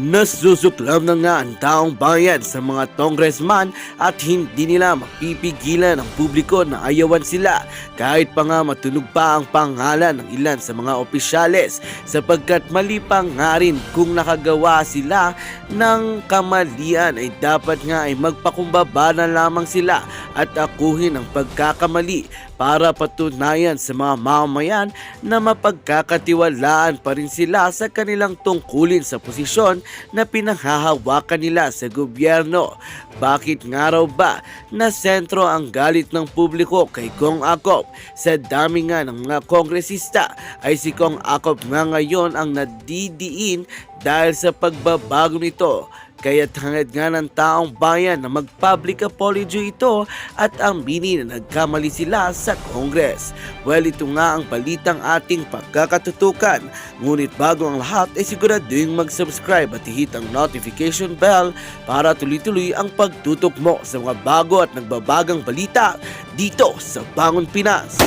Nasusuklam na nga ang taong bayan sa mga congressman at hindi nila mapipigilan ang publiko na ayawan sila kahit pa nga matunog pa ang pangalan ng ilan sa mga opisyales sapagkat mali pa nga rin kung nakagawa sila ng kamalian ay dapat nga ay magpakumbaba na lamang sila at akuhin ang pagkakamali para patunayan sa mga mamamayan na mapagkakatiwalaan pa rin sila sa kanilang tungkulin sa posisyon na pinanghahawakan nila sa gobyerno. Bakit nga raw ba na sentro ang galit ng publiko kay Kong Acop? Sa dami nga ng mga kongresista ay si Kong Acop nga ngayon ang nadidiin dahil sa pagbabago nito. Kaya't hangad nga ng taong bayan na mag-public apology ito at aminin na nagkamali sila sa Congress. Well, ito nga ang balitang ating pagkakatutukan. Ngunit bago ang lahat ay siguraduhin mag-subscribe at i-hit ang notification bell para tuloy-tuloy ang pagtutok mo sa mga bago at nagbabagang balita dito sa Bangon Pinas.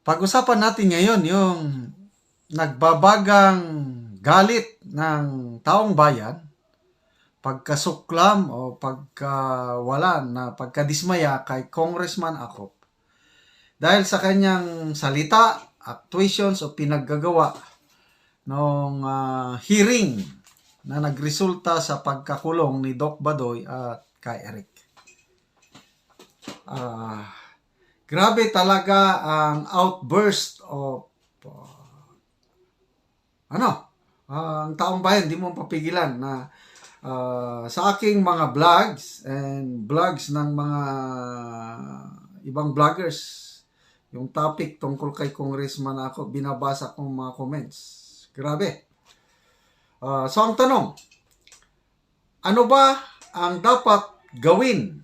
Pag-usapan natin ngayon yung nagbabagang galit ng taong bayan, pagkasuklam o pagkawalan na pagkadismaya kay Congressman Acop dahil sa kanyang salita, actuations o pinaggagawa ng hearing na nagresulta sa pagkakulong ni Doc Badoy at kay Eric. Grabe talaga ang outburst of ang taong bayan, di mo papigilan na sa aking mga vlogs and vlogs ng mga ibang vloggers, yung topic tungkol kay Congressman ako, binabasa kong mga comments. Grabe. So ang tanong, ano ba ang dapat gawin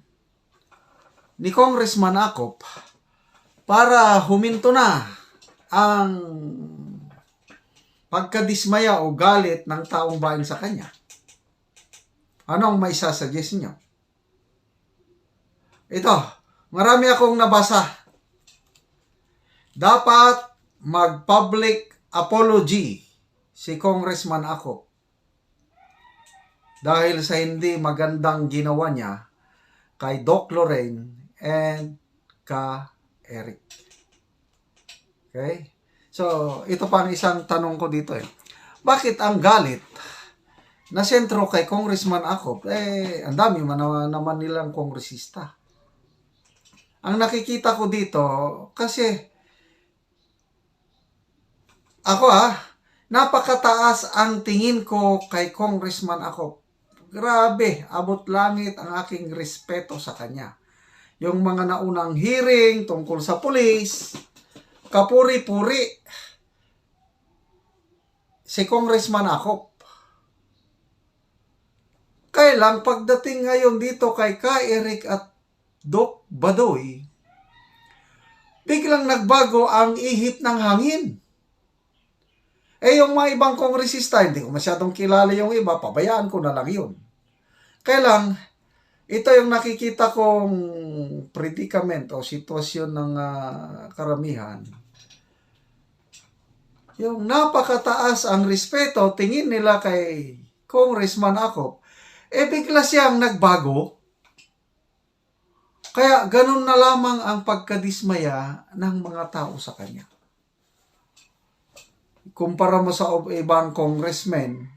ni Congressman Acop para huminto na ang pagkadismaya o galit ng taong bayan sa kanya? Anong may sasuggest nyo? Ito, marami akong nabasa. Dapat mag-public apology si Congressman Acop dahil sa hindi magandang ginawa niya kay Doc Lorraine and ka Eric. Okay? So, ito pa ang isang tanong ko dito eh. Bakit ang galit na sentro kay Congressman Acop, ang dami naman nilang kongresista. Ang nakikita ko dito, kasi ako napakataas ang tingin ko kay Congressman Acop. Grabe, abot langit ang aking respeto sa kanya. Yung mga naunang hearing tungkol sa pulis, kapuri-puri si Congressman Acop. Kaya lang, pagdating ngayon dito kay Eric at Doc Badoy, biglang nagbago ang ihip ng hangin. Yung mga ibang kongresista, hindi ko masyadong kilala yung iba, pabayaan ko na lang yun. Kaya lang, ito yung nakikita kong predicament o sitwasyon ng karamihan. Yung napakataas ang respeto, tingin nila kay Congressman Acop, bigla siyang nagbago. Kaya ganun na lamang ang pagkadismaya ng mga tao sa kanya. Kumpara mo sa ibang congressmen,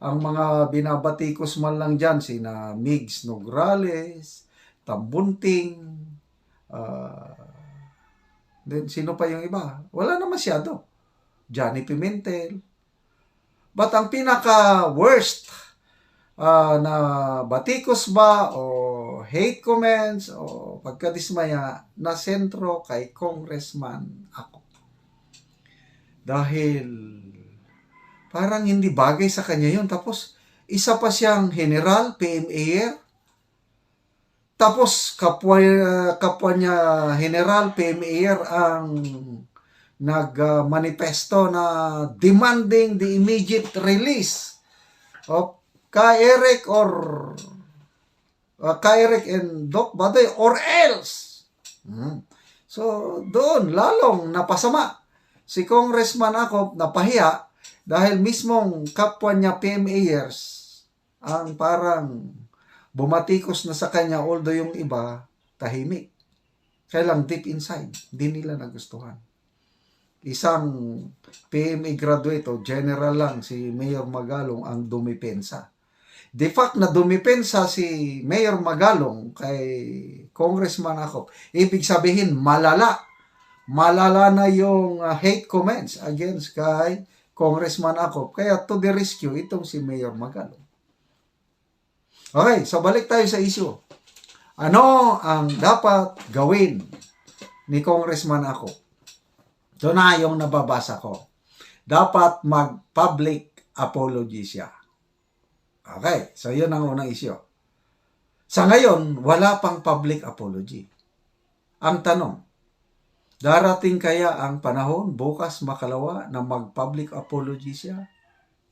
ang mga binabatikos man lang dyan, sina Migs Nograles, Tambunting, then sino pa yung iba? Wala na masyado. Johnny Pimentel. But ang pinaka-worst na batikos ba o hate comments o pagkadismaya na sentro kay Congressman Acop. Dahil parang hindi bagay sa kanya yun. Tapos, isa pa siyang general, PMAer. Tapos, kapwa niya general, PMAer ang nag-manifesto na demanding the immediate release of Kay Eric or Kay Eric and Doc Badoy or else. So, doon lalong napasama si Congressman Acop, napahiya dahil mismong kapwa niya PMAers ang parang bumatikos na sa kanya, although yung iba tahimik. Kaya lang deep inside, hindi nila nagustuhan. Isang PMA graduate o general lang, si Mayor Magalong ang dumipensa. The fact na dumipensa si Mayor Magalong kay Congressman Acop, ibig sabihin malala na yung hate comments against kay Congressman Acop. Kaya to the rescue itong si Mayor Magalong. Okay, so balik tayo sa issue. Ano ang dapat gawin ni Congressman Acop? Ito na yung nababasa ko. Dapat mag-public apology siya. Okay, so yun ang unang issue. Sa ngayon, wala pang public apology. Ang tanong, darating kaya ang panahon bukas makalawa na mag-public apology siya?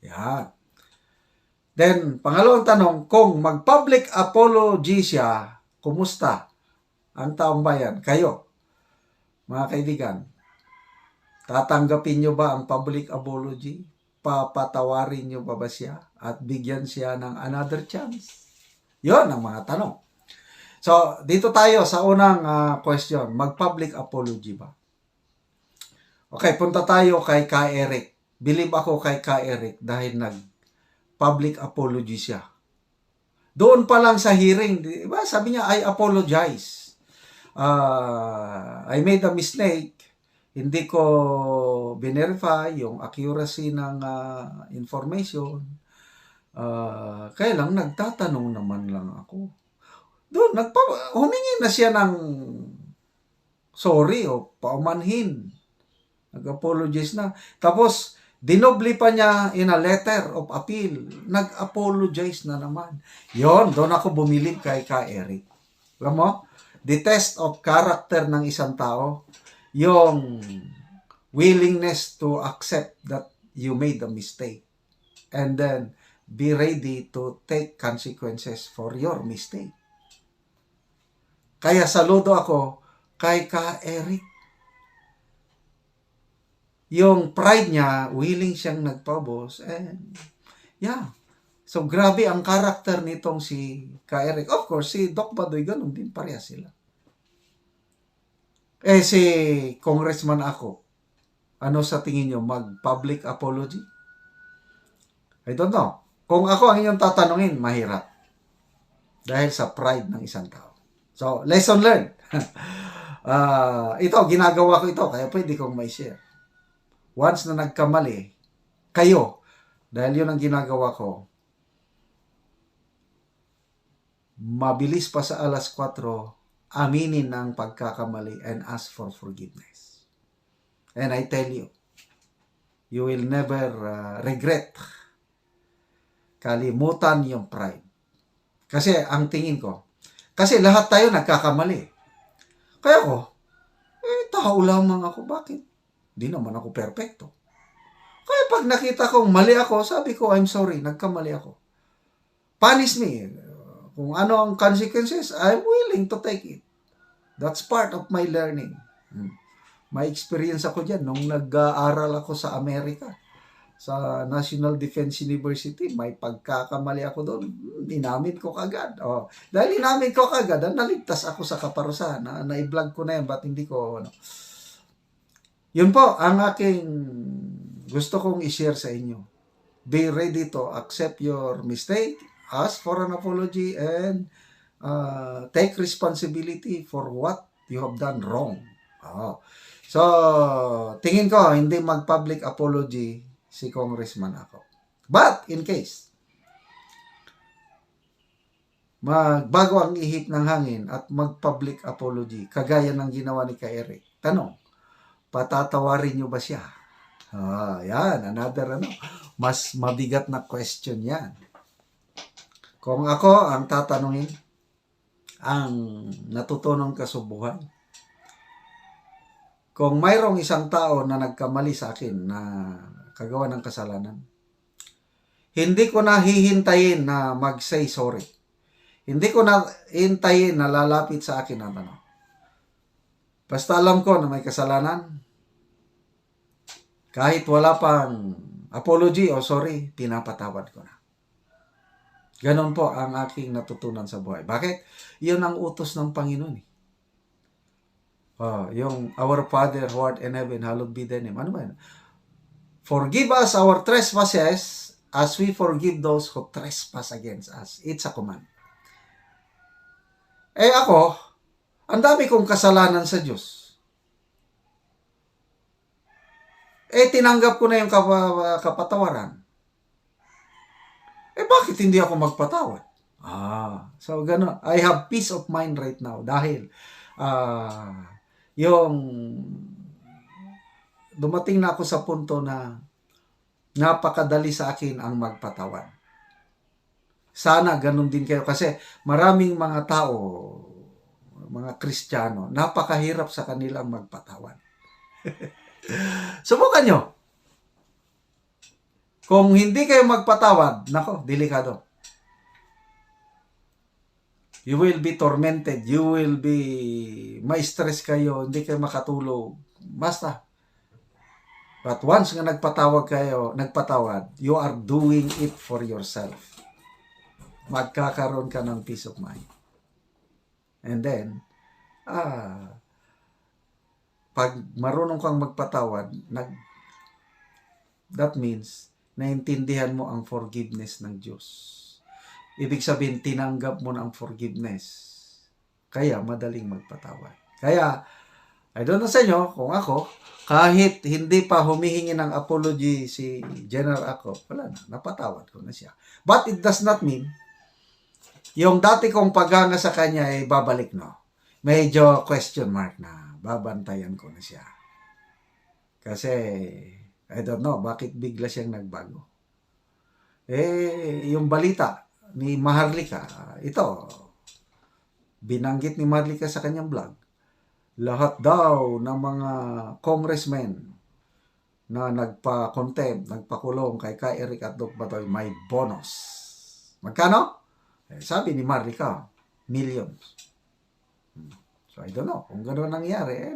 Yan. Then, pangalawang tanong, kung mag-public apology siya, kumusta ang taong bayan? Kayo, mga kaibigan, tatanggapin nyo ba ang public apology? Papatawarin nyo ba siya? At bigyan siya ng another chance? Yon ang mga tanong. So, dito tayo sa unang question. Mag-public apology ba? Okay, punta tayo kay Ka Eric. Believe ako kay Ka Eric dahil nag-public apology siya. Doon pa lang sa hearing, diba, sabi niya, I apologize. I made a mistake. Hindi ko binerify yung accuracy ng information. Kaya lang, nagtatanong naman lang ako. Doon, humingi na siya ng sorry o paumanhin. Nag-apologize na. Tapos, dinobli pa niya in a letter of appeal. Nag-apologize na naman. Yon, doon ako bumilib kay Ka Eric. Alam mo, the test of character ng isang tao, yung willingness to accept that you made a mistake. And then, be ready to take consequences for your mistake. Kaya saludo ako kay Ka Eric. Yung pride niya, willing siyang nagpabos. And, yeah. So, grabe ang karakter nitong si Ka Eric. Of course, si Doc Badoy, ganun din pareha sila. Si Congressman Acop, ano sa tingin niyo? Mag-public apology? I don't know. Kung ako ang inyong tatanungin, mahirap. Dahil sa pride ng isang tao. So, lesson learned. Ito, ginagawa ko ito, kaya pwede kong may share. Once na nagkamali, kayo, dahil yun ang ginagawa ko, mabilis pa sa alas 4, aminin ng pagkakamali and ask for forgiveness. And I tell you, you will never regret. Kalimutan yung pride. Kasi ang tingin ko, kasi lahat tayo nagkakamali. Kaya ko, tao lamang ako. Bakit? Di naman ako perfecto. Kaya pag nakita kong mali ako, sabi ko, I'm sorry, nagkamali ako. Punish me. Kung ano ang consequences, I'm willing to take it. That's part of my learning. May experience ako dyan nung nag-aaral ako sa Amerika. Sa National Defense University, may pagkakamali ako doon. Inamin ko kagad. Dahil inamin ko kagad, naligtas ako sa kaparusahan. Na-vlog ko na yan, ba't hindi ko... Yun po, ang aking gusto kong i-share sa inyo. Be ready to accept your mistake, ask for an apology, and take responsibility for what you have done wrong. So, tingin ko, hindi mag-public apology si Congressman Acop. But, in case, magbago ang ihip ng hangin at mag-public apology, kagaya ng ginawa ni Ka Eric. Tanong, patatawarin nyo ba siya? Yan, another mas mabigat na question yan. Kung ako ang tatanungin, ang natutunan ka sa buhay, kung mayroong isang tao na nagkamali sa akin na kagawa ng kasalanan, hindi ko na hihintayin na mag-say sorry. Hindi ko na hintayin na lalapit sa akin ang ano. Basta alam ko na may kasalanan, kahit wala pang apology o sorry, pinapatawad ko na. Ganon po ang aking natutunan sa buhay. Bakit? Yun ang utos ng Panginoon. Yung Our Father who art in heaven, hallowed be thy name. Ano ba yun? Forgive us our trespasses as we forgive those who trespass against us. It's a command. Ako, ang dami kong kasalanan sa Diyos. Tinanggap ko na yung kapatawaran. Bakit hindi ako magpatawad? So gano'n. I have peace of mind right now dahil yung dumating na ako sa punto na napakadali sa akin ang magpatawad. Sana ganun din kayo kasi maraming mga tao, mga Kristiyano, napakahirap sa kanilang magpatawad. Subukan nyo. Kung hindi kayo magpatawad, nako, delikado. You will be tormented. You will be, may stress kayo, hindi kayo makatulog. Basta. But once nga nagpatawad, you are doing it for yourself. Magkakaroon ka ng peace of mind. And then, pag marunong kang magpatawad, that means, naintindihan mo ang forgiveness ng Diyos. Ibig sabihin, tinanggap mo na ang forgiveness. Kaya, madaling magpatawad. Kaya, I don't know sa inyo, kung ako, kahit hindi pa humihingi ng apology si General Acop, wala na, napatawad ko na siya. But it does not mean, yung dati kong paghanga sa kanya ay babalik, no? Medyo question mark na, babantayan ko na siya. Kasi, I don't know, bakit bigla siyang nagbago? Yung balita ni Maharlika, ito, binanggit ni Maharlika sa kanyang vlog, lahat daw ng mga congressmen na nagpa-contempt, nagpakulong kay Eric at Doc Batoy, may bonus. Magkano? Sabi ni Maharlika, millions. So, I don't know, kung gano'n nangyari,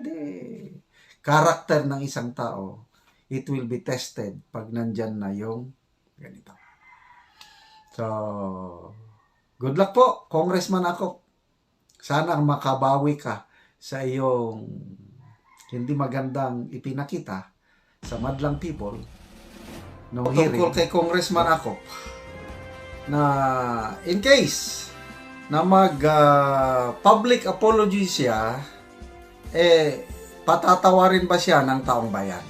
character ng isang tao, it will be tested pag nandyan na yung ganito. So, good luck po, Congressman Acop. Sana makabawi ka sa iyong hindi magandang ipinakita sa madlang people no hearing. Tungkol kay Congressman Acop na in case na mag-public apology siya, patatawarin ba siya ng taong bayan?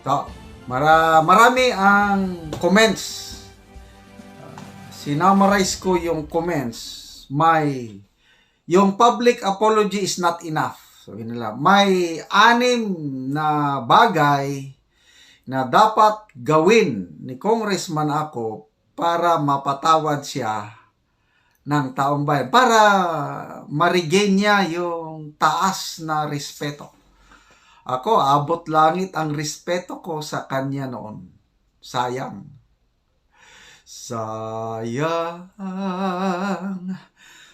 So, marami ang comments. Sinamarize ko yung comments. Yung public apology is not enough. Sabi nila, may 6 na bagay na dapat gawin ni Congressman Acop para mapatawad siya ng taong bayan. Para ma-regain niya yung taas na respeto. Ako, abot langit ang respeto ko sa kanya noon. Sayang. Sayang,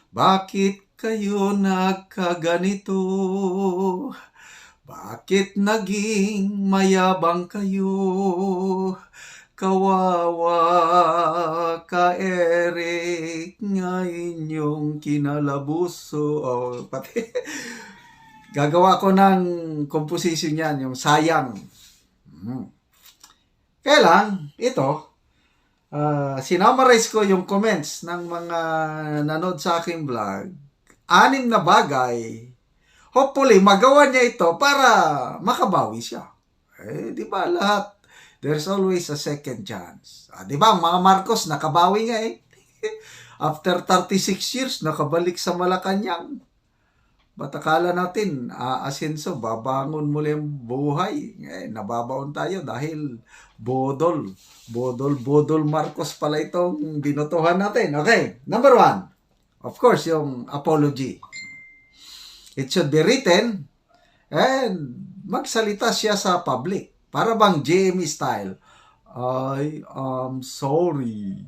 bakit kayo nagkaganito? Bakit naging mayabang kayo? Kawawa ka, Eric, nga inyong kinalabuso. Pati gagawa ko ng composition yan, yung sayang. Kaya lang, ito, sinamarize ko yung comments ng mga nanood sa aking vlog. 6 na bagay. Hopefully, magawa niya ito para makabawi siya. Di ba lahat? There's always a second chance. Di ba, mga Marcos, nakabawi nga After 36 years, nakabalik sa Malacanang. Ba't akala natin, asenso, babangon muli ang buhay. Nababaon tayo dahil Bodol Marcos pala itong binotohan natin. Okay, number 1. Of course, yung apology. It should be written And magsalita siya sa public. Para bang JME style. I am sorry.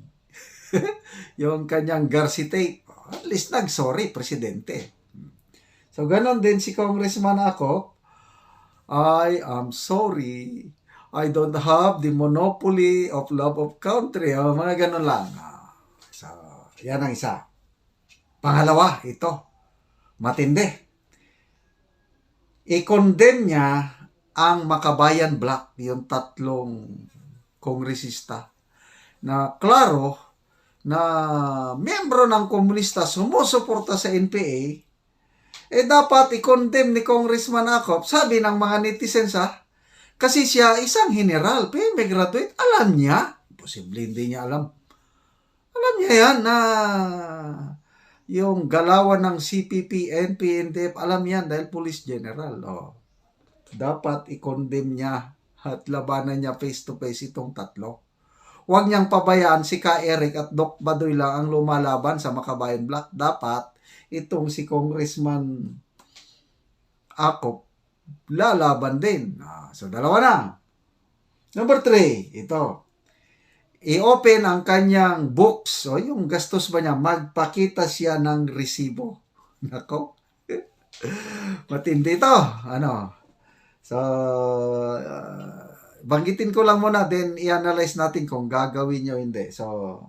Yung kanyang garcitate. At least nag-sorry, presidente. So, ganon din si Congressman ako. I am sorry. I don't have the monopoly of love of country. O, mga ganon lang. So, yan ang isa. Pangalawa, ito. Matindi. I-condemn niya ang Makabayan Black, yung tatlong kongresista, na klaro na miyembro ng komunista sumusuporta sa NPA, dapat i-condemn ni Congressman Acop. Sabi ng mga netizens, kasi siya isang general, PME graduate, alam niya, posible hindi niya alam. Alam niya yan na yung galawan ng CPP, NP, NDF, alam yan dahil police general. Dapat i-condemn niya at labanan niya face-to-face itong tatlo. Huwag niyang pabayaan si Ka Eric at Doc Badoy lang ang lumalaban sa Makabayan Black. Dapat itong si Congressman Acop lalaban din. So, dalawa na. Number 3, ito. I-open ang kanyang books. O, yung gastos ba niya, magpakita siya ng resibo. Nako. Matindi ito. So, banggitin ko lang muna, then i-analyze natin kung gagawin nyo hindi. So,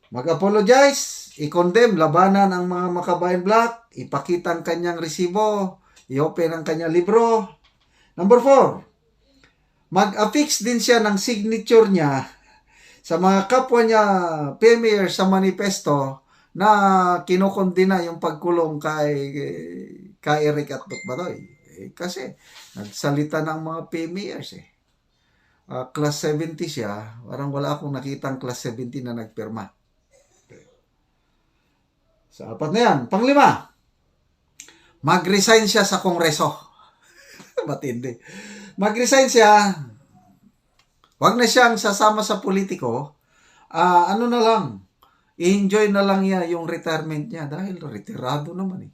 mag-apologize, i-condemn, labanan ang mga Makabayan Black, ipakita ang kanyang resibo, i-open ang kanyang libro. Number 4, mag-affix din siya ng signature niya sa mga kapwa niya premier sa manifesto na kinukondina yung pagkulong kay Eric at Doc Badoy. Kasi nagsalita ng mga PMers class 70 siya, parang wala akong nakitang class 70 na nagpirma. So, 4 na yan. Pang-5, mag-resign siya sa Kongreso. Matindi. Mag-resign siya, wag na siyang sasama sa politiko, ano na lang, i-enjoy na lang niya yung retirement niya dahil retirado naman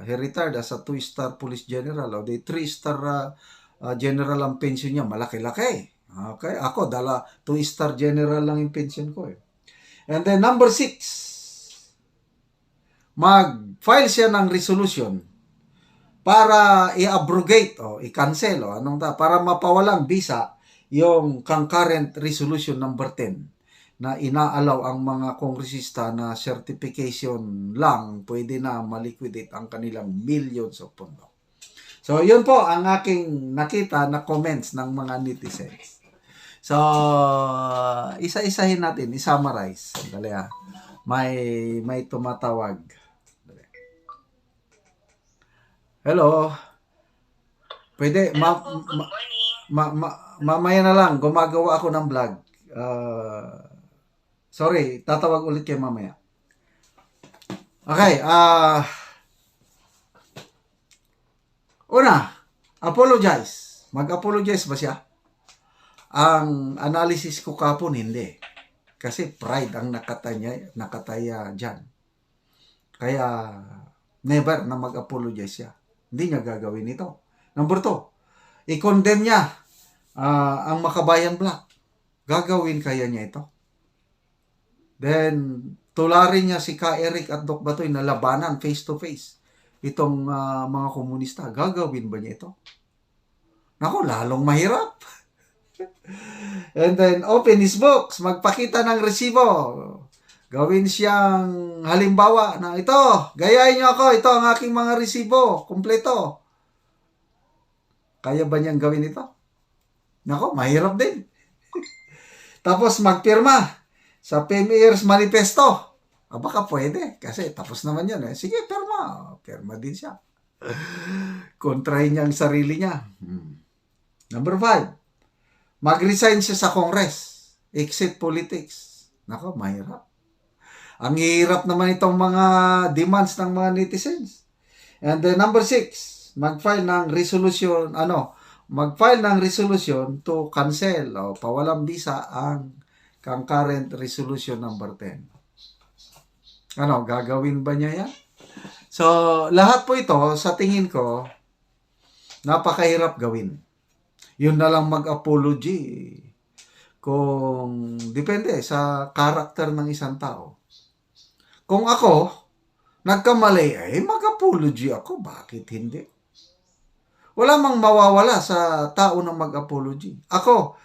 he retired as a 2-star police general o the 3-star general ang pension niya, malaki-laki. Okay, ako 2-star general lang yung pension ko And then number 6, mag-file siya ng resolution para i-abrogate o i-cancel para mapawalang visa yung concurrent resolution number 10 na inaalaw ang mga kongresista na certification lang pwede na maliquidate ang kanilang millions of pondo. So, yun po ang aking nakita na comments ng mga netizens. So, isa-isahin natin, i-summarize. Dali may tumatawag. Dali. Hello. Pwede, mamaya na lang, gumagawa ako ng vlog. Sorry, tatawag ulit kayo mamaya. Okay, una, apologize. Mag-apologize ba siya? Ang analysis ko kapon, hindi. Kasi pride ang nakataya dyan. Kaya, never na mag-apologize siya. Hindi niya gagawin ito. Number 2, i-condemn niya ang Makabayan Black. Gagawin kaya niya ito? Then, tularin niya si Ka Eric at Doc Batoy na labanan face-to-face itong mga komunista. Gagawin ba niya ito? Naku, lalong mahirap. And then, open his books. Magpakita ng resibo. Gawin siyang halimbawa na ito, gayahin niyo ako. Ito ang aking mga resibo. Kompleto. Kaya ba niyang gawin ito? Naku, mahirap din. Tapos magpirma sa PMER's manifesto. Baka pwede. Kasi tapos naman yan Sige, pirma. Pirma din siya. Kontrahin niya ang sarili niya. Number 5. Mag-resign siya sa Congress. Exit politics. Nako, mahirap. Ang hirap naman itong mga demands ng mga netizens. And then number 6. Mag-file ng resolution to cancel o pawalang visa ang concurrent resolution number 10. Gagawin ba niya yan? So, lahat po ito, sa tingin ko, napakahirap gawin. Yun na lang mag-apology kung depende sa karakter ng isang tao. Kung ako, nagkamali, mag-apology ako. Bakit hindi? Wala mang mawawala sa tao na mag-apology. Ako,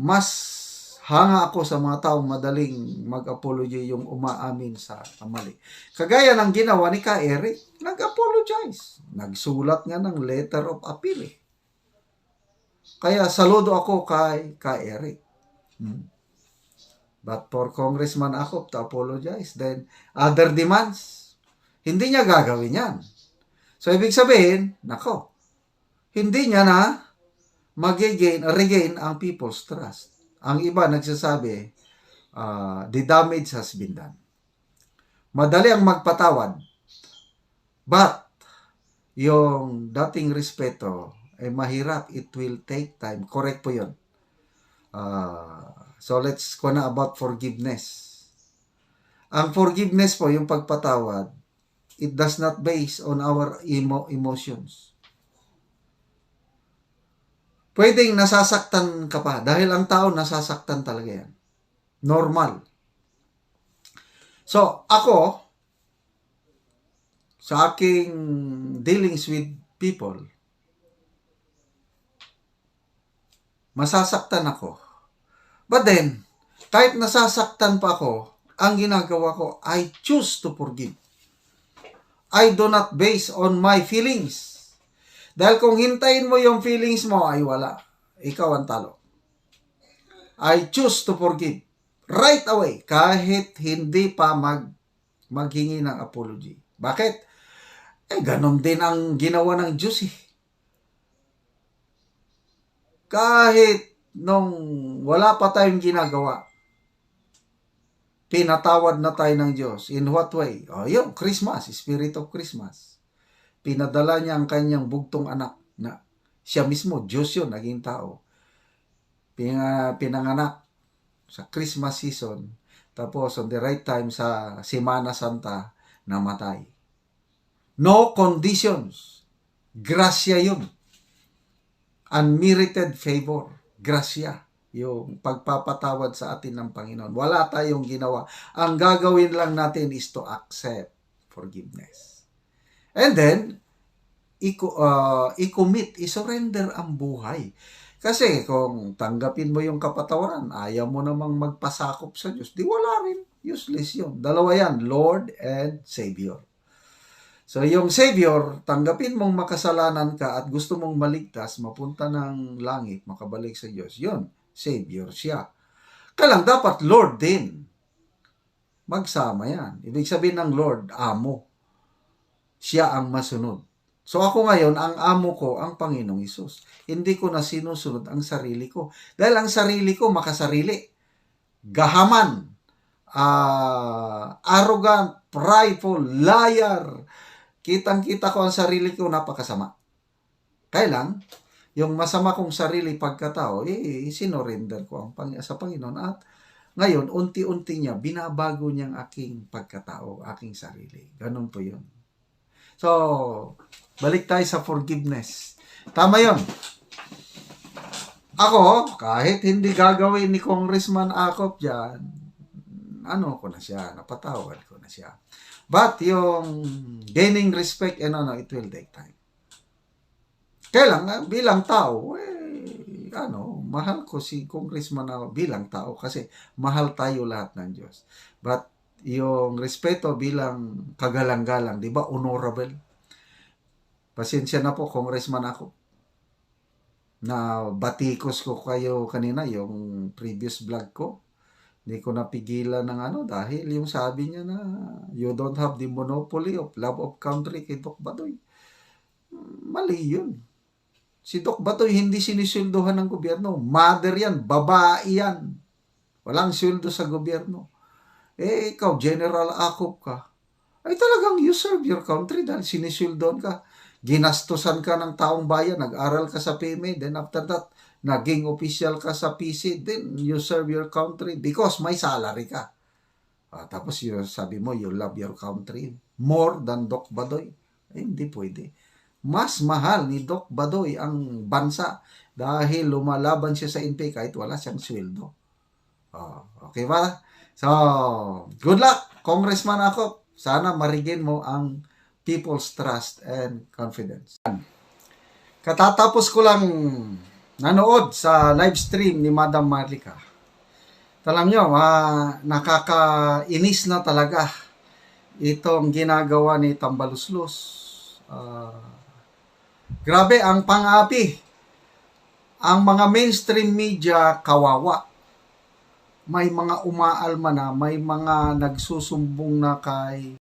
mas hanga ako sa mga taong madaling mag-apology yung umaamin sa kamali. Kagaya ng ginawa ni Ka Eric, nag-apologize. Nagsulat nga ng letter of appeal. Kaya saludo ako kay Ka Eric. But for Congressman Acop to apologize, then other demands, hindi niya gagawin yan. So, ibig sabihin, nako, hindi niya na regain ang people's trust. Ang iba nagsasabi, the damage has been done. Madali ang magpatawad, but yung dating respeto ay mahirap. It will take time. Correct po yun. So let's go na about forgiveness. Ang forgiveness po, yung pagpatawad, it does not base on our emotions. Pwedeng nasasaktan ka pa dahil ang tao nasasaktan talaga yan. Normal. So, ako, sa aking dealings with people, masasaktan ako. But then, kahit nasasaktan pa ako, ang ginagawa ko, I choose to forgive. I do not base on my feelings. Dahil kung hintayin mo yung feelings mo, ay wala. Ikaw ang talo. I choose to forgive. Right away. Kahit hindi pa maghingi ng apology. Bakit? Ganon din ang ginawa ng Diyos eh. Kahit nung wala pa tayong ginagawa, pinatawad na tayo ng Diyos. In what way? Yung Christmas, Spirit of Christmas. Pinadala niya ang kanyang bugtong anak na siya mismo, Diyos yun, naging tao. Pinanganak sa Christmas season. Tapos, on the right time, sa Semana Santa, namatay. No conditions. Grasya yun. Unmerited favor. Grasya. Yung pagpapatawad sa atin ng Panginoon. Wala tayong ginawa. Ang gagawin lang natin is to accept forgiveness. And then, i-commit, i-surrender ang buhay. Kasi kung tanggapin mo yung kapatawaran, ayaw mo namang magpasakop sa Diyos, di wala rin. Useless yun. Dalawa yan, Lord and Savior. So yung Savior, tanggapin mong makasalanan ka at gusto mong maligtas, mapunta ng langit, makabalik sa Diyos. Yun, Savior siya. Kailang dapat Lord din. Magsama yan. Ibig sabihin ng Lord, amo. Siya ang masunod. So ako ngayon, ang amo ko, ang Panginoong Hesus. Hindi ko na sinusunod ang sarili ko. Dahil ang sarili ko, makasarili. Gahaman. Arrogant. Prideful. Liar. Kitang-kita ko ang sarili ko, napakasama. Kailang, yung masama kong sarili pagkatao, sinorender ko sa Panginoon. At ngayon, unti-unti niya, binabago niyang aking pagkatao, aking sarili. Ganun po yun. So, balik tayo sa forgiveness. Tama yun. Ako, kahit hindi gagawin ni Congressman Acop dyan, ko na siya, napatawad ko na siya. But yung gaining respect, it will take time. Kailang, bilang tao, mahal ko si Congressman Acop bilang tao kasi mahal tayo lahat ng Diyos. But, yung respeto bilang kagalang-galang, di ba, honorable. Pasensya na po, Congressman ako. Na batikos ko kayo kanina, yung previous vlog ko. Hindi ko napigilan ng dahil yung sabi niya na you don't have the monopoly of love of country kay Doc Batoy. Mali yun. Si Doc Batoy hindi sinisildohan ng gobyerno. Mother yan, babae yan. Walang sildo sa gobyerno. Ikaw, General Acop ka. Ay talagang you serve your country dahil sinisildon ka. Ginastusan ka ng taong bayan, nag-aral ka sa PMA, then after that, naging official ka sa PC, then you serve your country because may salary ka. Tapos sabi mo, you love your country more than Doc Badoy. Hindi pwede. Mas mahal ni Doc Badoy ang bansa dahil lumalaban siya sa NPA kahit wala siyang sweldo. Okay ba? So, good luck, Congressman Akop. Sana marigin mo ang people's trust and confidence. Katatapos ko lang nanood sa live stream ni Madam Marlica. Alam nyo, nakakainis na talaga itong ginagawa ni Tambaluslos. Grabe ang pang-api. Ang mga mainstream media kawawa. May mga umaalma na, may mga nagsusumbong na kay